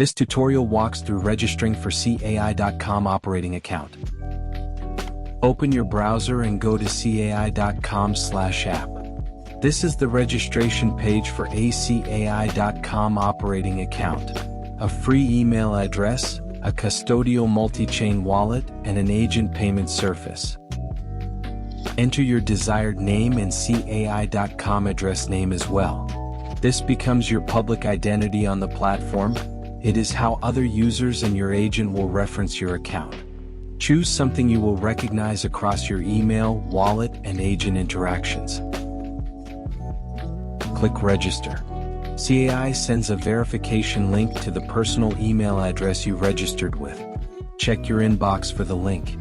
This tutorial walks through registering for CAI.com operating account. Open your browser and go to CAI.com/app. This is the registration page for a CAI.com operating account. A free email address, a custodial multi-chain wallet, and an agent payment surface. Enter your desired name and CAI.com address name as well. This becomes your public identity on the platform. It is how other users and your agent will reference your account. Choose something you will recognize across your email, wallet, and agent interactions. Click Register. CAI sends a verification link to the personal email address you registered with. Check your inbox for the link.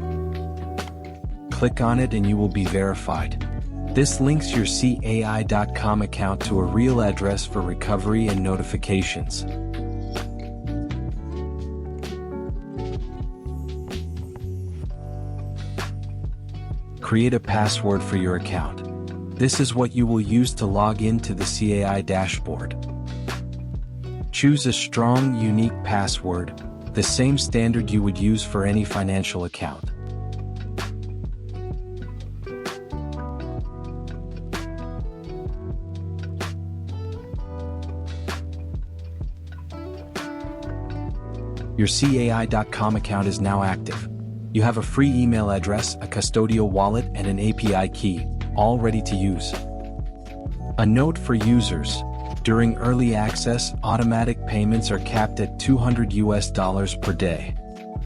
Click on it and you will be verified. This links your CAI.com account to a real address for recovery and notifications. Create a password for your account. This is what you will use to log into the CAI dashboard. Choose a strong, unique password, the same standard you would use for any financial account. Your CAI.com account is now active. You have a free email address, a custodial wallet, and an API key, all ready to use. A note for users: during early access, automatic payments are capped at $200 per day.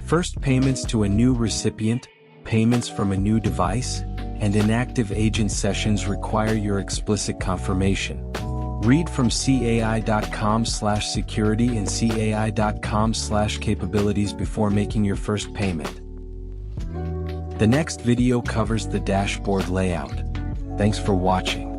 First payments to a new recipient, payments from a new device, and inactive agent sessions require your explicit confirmation. Read from CAI.com/security and CAI.com/capabilities before making your first payment. The next video covers the dashboard layout. Thanks for watching.